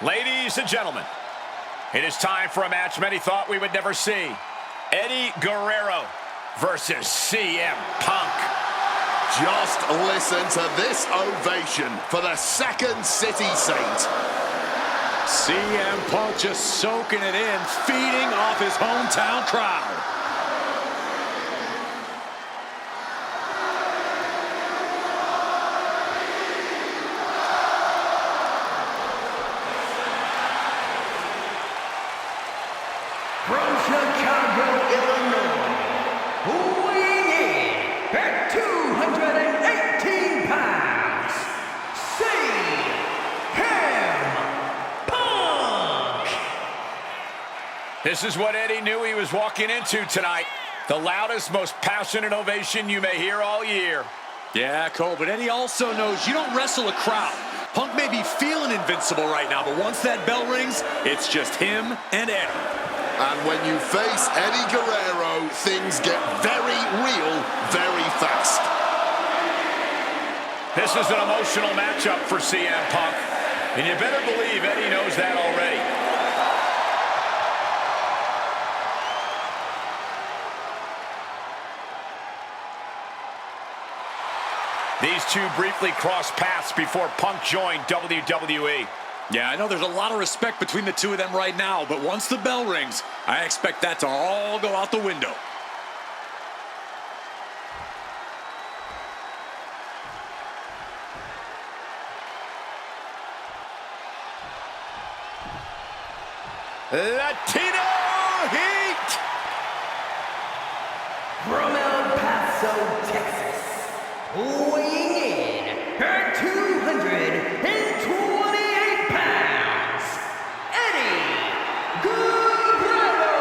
Ladies and gentlemen, it is time for a match many thought we would never see. Eddie Guerrero versus CM Punk. Just listen to this ovation for the Second City Saint. CM Punk just soaking it in, feeding off his hometown crowd. From Chicago, Illinois, weighing in at 218 pounds, CM Punk! This is what Eddie knew he was walking into tonight. The loudest, most passionate ovation you may hear all year. Yeah, Cole, but Eddie also knows you don't wrestle a crowd. Punk may be feeling invincible right now, but once that bell rings, it's just him and Eddie. And when you face Eddie Guerrero, things get very real very fast. This is an emotional matchup for CM Punk, and you better believe Eddie knows that already. These two briefly crossed paths before Punk joined WWE. Yeah, I know there's a lot of respect between the two of them right now, but once the bell rings, I expect that to all go out the window. Latino Heat! From El Paso, Texas, weighing in at 228 pounds, Eddie Guerrero!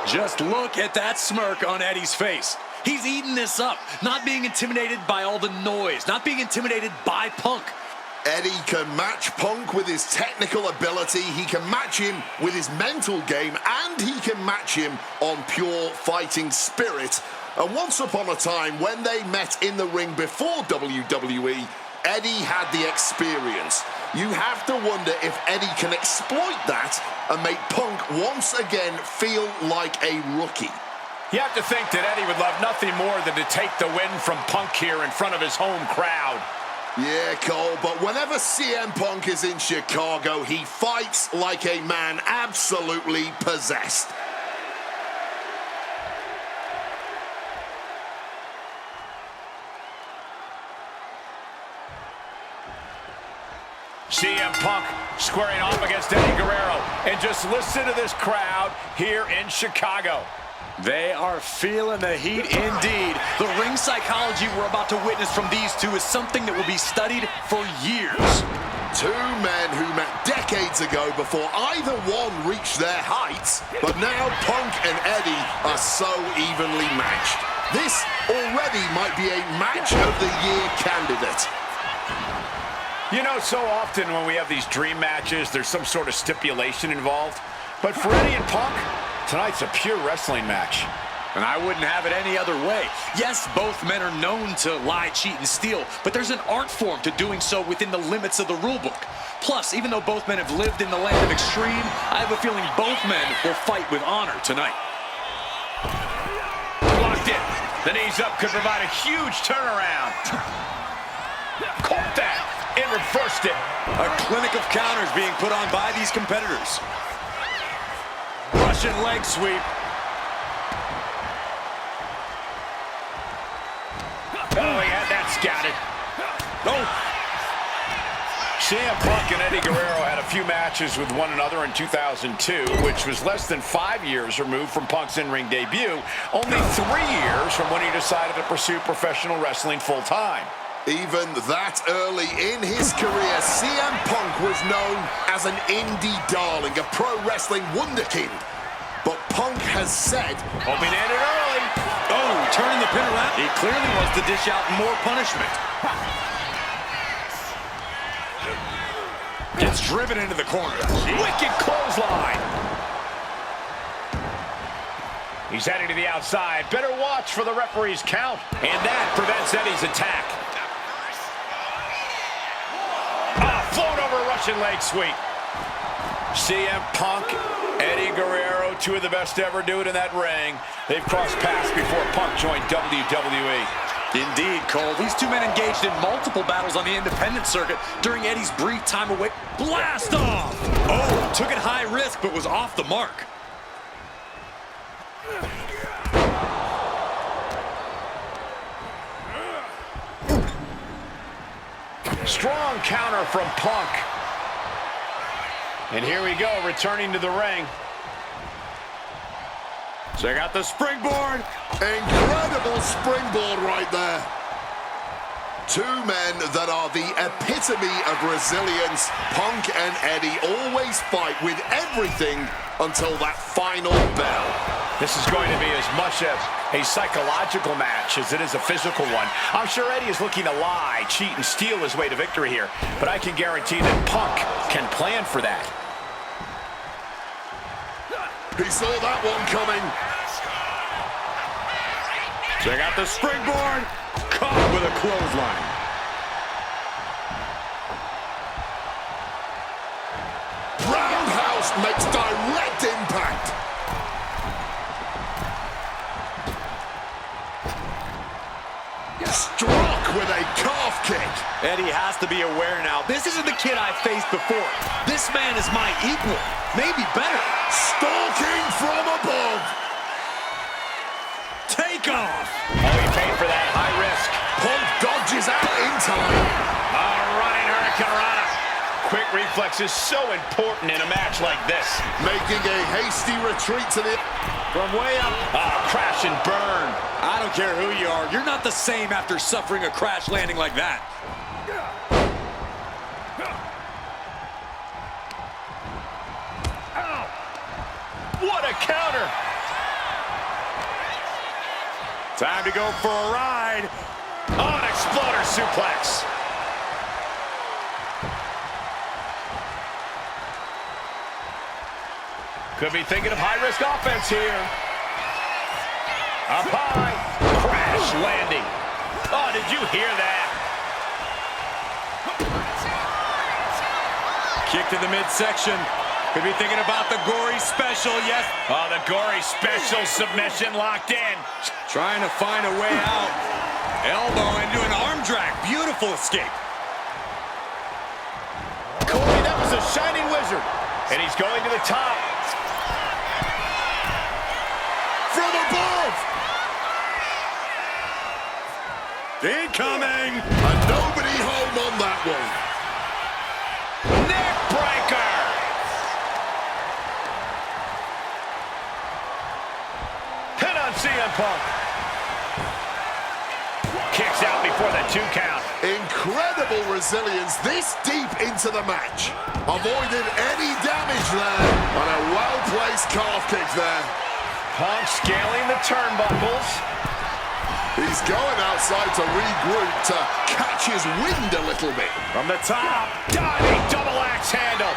Just look at that smirk on Eddie's face. He's eating this up, not being intimidated by all the noise, not being intimidated by Punk. Eddie can match Punk with his technical ability, he can match him with his mental game, and he can match him on pure fighting spirit. And once upon a time, when they met in the ring before WWE, Eddie had the experience. You have to wonder if Eddie can exploit that and make Punk once again feel like a rookie. You have to think that Eddie would love nothing more than to take the win from Punk here in front of his home crowd. Yeah, Cole, but whenever CM Punk is in Chicago, he fights like a man absolutely possessed. CM Punk squaring off against Eddie Guerrero. And just listen to this crowd here in Chicago. They are feeling the heat indeed. The ring psychology we're about to witness from these two is something that will be studied for years. Two men who met decades ago before either one reached their heights, but now Punk and Eddie are so evenly matched. This already might be a match of the year candidate. You know, so often when we have these dream matches, there's some sort of stipulation involved. But for Eddie and Punk, tonight's a pure wrestling match. And I wouldn't have it any other way. Yes, both men are known to lie, cheat, and steal, but there's an art form to doing so within the limits of the rule book. Plus, even though both men have lived in the land of extreme, I have a feeling both men will fight with honor tonight. Locked in. The knees up could provide a huge turnaround. Caught that and reversed it. A clinic of counters being put on by these competitors. Russian leg sweep. Oh, he had that scouted. Oh. CM Punk and Eddie Guerrero had a few matches with one another in 2002, which was less than 5 years removed from Punk's in-ring debut, only 3 years from when he decided to pursue professional wrestling full-time. Even that early in his career, CM Punk was known as an indie darling, a pro wrestling wunderkind. But Punk has said, hoping to end it early. Oh, turning the pin around. He clearly wants to dish out more punishment. Gets driven into the corner. Wicked clothesline. He's heading to the outside. Better watch for the referee's count. And that prevents Eddie's attack. Flown over a Russian leg sweep. CM Punk, Eddie Guerrero, two of the best to ever do it in that ring. They've crossed paths before Punk joined WWE. Indeed, Cole. These two men engaged in multiple battles on the independent circuit during Eddie's brief time away. Blast off! Oh, took it high risk, but was off the mark. Strong counter from Punk. And here we go, returning to the ring. Check out the springboard. Incredible springboard right there. Two men that are the epitome of resilience. Punk and Eddie always fight with everything until that final bell. This is going to be as much a psychological match as it is a physical one. I'm sure Eddie is looking to lie, cheat, and steal his way to victory here. But I can guarantee that Punk can plan for that. He saw that one coming. Check out the springboard. Caught with a clothesline. Roundhouse makes direct impact. Struck with a calf kick. Eddie has to be aware now. This isn't the kid I faced before. This man is my equal, maybe better. Stalking from above. Take off. Oh, he paid for that high risk. Punk dodges out in time. Running hurricanrana. Quick reflex is so important in a match like this. Making a hasty retreat to the... From way up. Crash and burn. I don't care who you are. You're not the same after suffering a crash landing like that. What a counter. Time to go for a ride. Oh, an exploder suplex. Could be thinking of high-risk offense here. Up high. Crash landing. Oh, did you hear that? Kick to the midsection. Could be thinking about the gory special, yes. Oh, the gory special submission locked in. Trying to find a way out. Elbow into an arm drag. Beautiful escape. Corey, that was a shining wizard. And he's going to the top. From above. Incoming. And nobody home on that one. Neck breaker. Pin on CM Punk. Kicks out before the 2 count. Incredible resilience this deep into the match. Avoided any damage there. And a well-placed calf kick there. Punk scaling the turnbuckles. He's going outside to regroup, to catch his wind a little bit. From the top, diving double axe handle.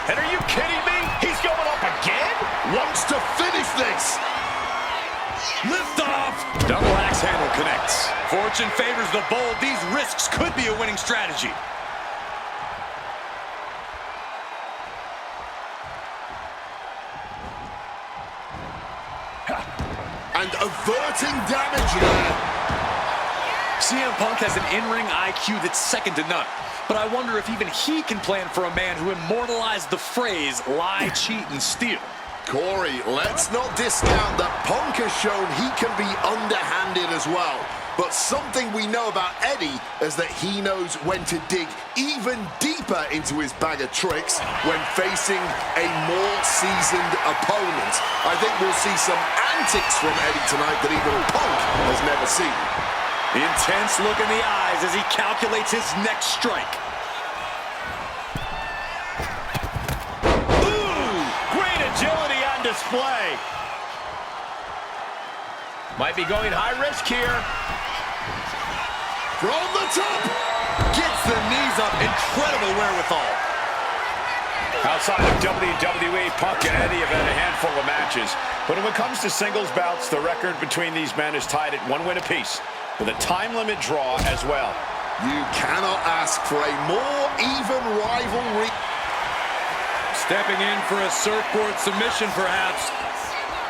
And are you kidding me? He's going up again? Wants to finish this. Lift off. Double axe handle connects. Fortune favors the bold. These risks could be a winning strategy. And averting damage there. CM Punk has an in-ring IQ that's second to none. But I wonder if even he can plan for a man who immortalized the phrase, lie, cheat, and steal. Corey, let's not discount that Punk has shown he can be underhanded as well. But something we know about Eddie is that he knows when to dig even deeper into his bag of tricks when facing a more seasoned opponent. I think we'll see some antics from Eddie tonight that even Punk has never seen. The intense look in the eyes as he calculates his next strike. Ooh, great agility on display. Might be going high risk here. From the top. Gets the knees up. Incredible wherewithal. Outside of WWE, Punk and Eddie have had a handful of matches. But when it comes to singles bouts, the record between these men is tied at 1 win apiece, with a time limit draw as well. You cannot ask for a more even rivalry. Stepping in for a surfboard submission, perhaps.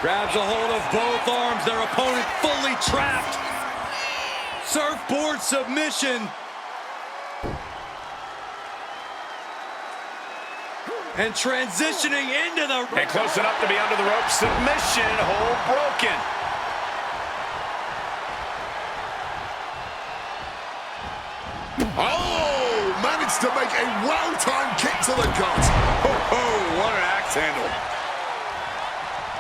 Grabs a hold of both arms, their opponent fully trapped. Surfboard submission. And transitioning into the... And close enough to be under the rope. Submission hold broken. Oh, managed to make a well-timed kick to the gut. Oh, what an axe handle.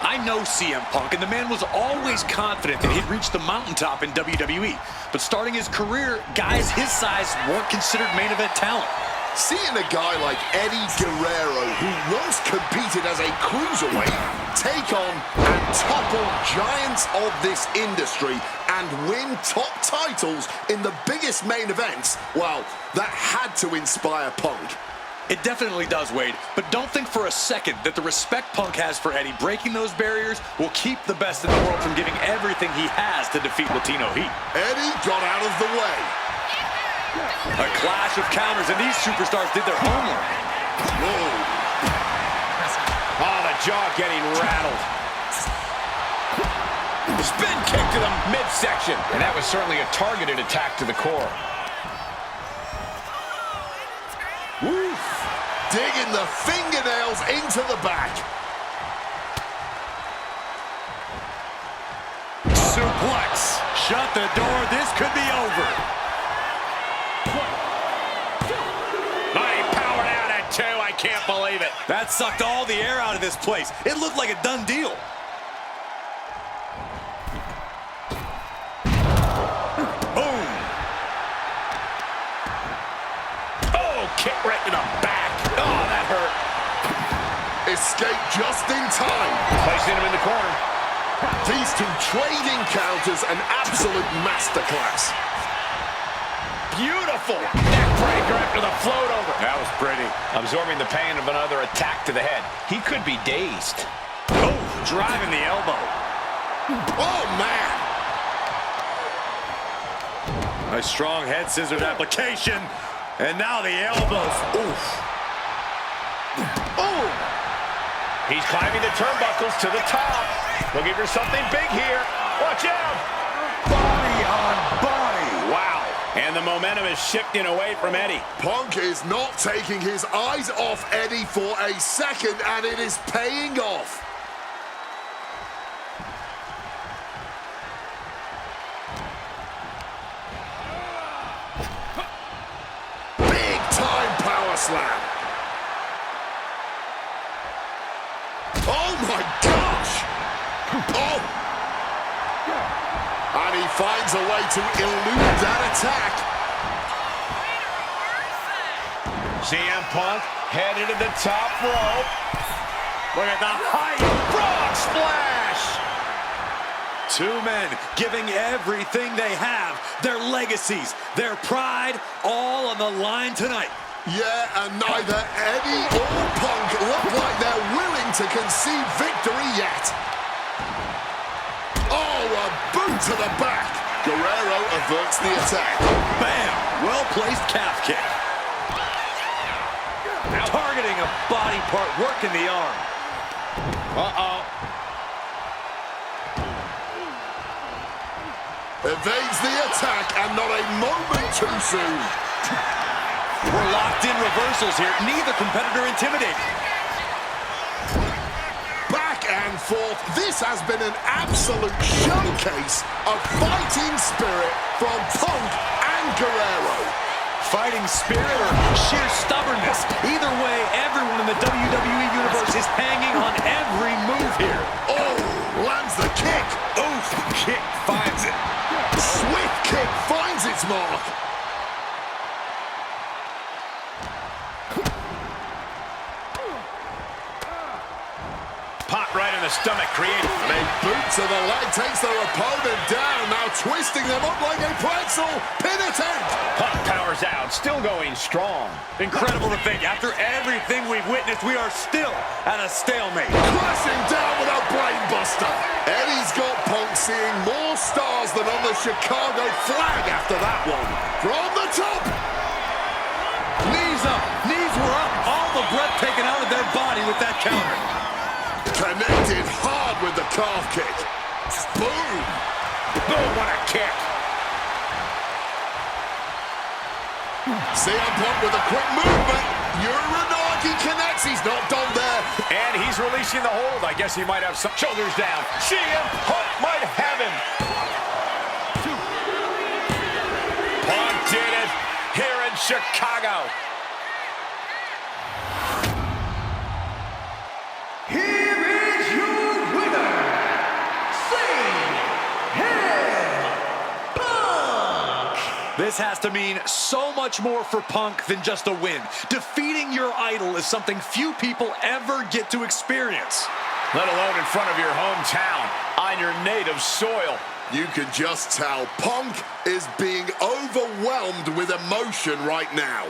I know CM Punk, and the man was always confident that he'd reach the mountaintop in WWE. But starting his career, guys his size weren't considered main event talent. Seeing a guy like Eddie Guerrero, who once competed as a cruiserweight, take on and topple giants of this industry and win top titles in the biggest main events, well, that had to inspire Punk. It definitely does, Wade, but don't think for a second that the respect Punk has for Eddie breaking those barriers will keep the best in the world from giving everything he has to defeat Latino Heat. Eddie got out of the way. A clash of counters, and these superstars did their homework. Whoa. Oh, the jaw getting rattled. Spin kick to the midsection. And that was certainly a targeted attack to the core. Woof. Digging the fingernails into the back. Suplex. Shut the door. This could be over. He powered out at 2. I can't believe it. That sucked all the air out of this place. It looked like a done deal. Boom. Oh, kick right to the back. Oh, that hurt. Escape just in time. Placing him in the corner. These two trading counters, an absolute masterclass. Beautiful neck breaker after the float over. That was pretty. Absorbing the pain of another attack to the head. He could be dazed. Oh, driving the elbow. Oh, man. A strong head scissors application. And now the elbows. Oof. Oh. He's climbing the turnbuckles to the top. Looking for something big here. Watch out. Body on body. Wow. And the momentum is shifting away from Eddie. Punk is not taking his eyes off Eddie for a second, and it is paying off. Big time power slam. Oh my gosh! Oh! And he finds a way to elude that attack. CM Punk headed to the top rope. Look at the height. Frog splash. Two men giving everything they have, their legacies, their pride, all on the line tonight. Yeah, and neither Eddie or Punk look like they're willing to concede victory yet. Oh, a boot to the back. Guerrero averts the attack. Bam! Well-placed calf kick. Targeting a body part, working the arm. Uh-oh. Evades the attack, and not a moment too soon. We're locked in reversals here. Neither competitor intimidated. Back and forth. This has been an absolute showcase of fighting spirit from Punk and Guerrero. Fighting spirit or sheer stubbornness. Either way, everyone in the WWE Universe is hanging on every move here. Oh, lands the kick. Oof, kick finds it. Swift kick finds its mark. Pop right in the stomach, creating. A boot to the leg takes their opponent down, now twisting them up like a pretzel. Pin attempt. Punk powers out, still going strong. Incredible to think, after everything we've witnessed, we are still at a stalemate. Crashing down with a brainbuster. Eddie's got Punk seeing more stars than on the Chicago flag after that one. From the top. Knees up. Knees were up. All the breath taken out of their body with that counter. Connected hard with the calf kick. Boom. Boom, what a kick. CM Punk with a quick movement. Uranagi connects. He's not done there. And he's releasing the hold. I guess he might have some shoulders down. CM Punk might have him. Punk did it here in Chicago. Here is your winner, CM Punk! This has to mean so much more for Punk than just a win. Defeating your idol is something few people ever get to experience. Let alone in front of your hometown, on your native soil. You can just tell Punk is being overwhelmed with emotion right now.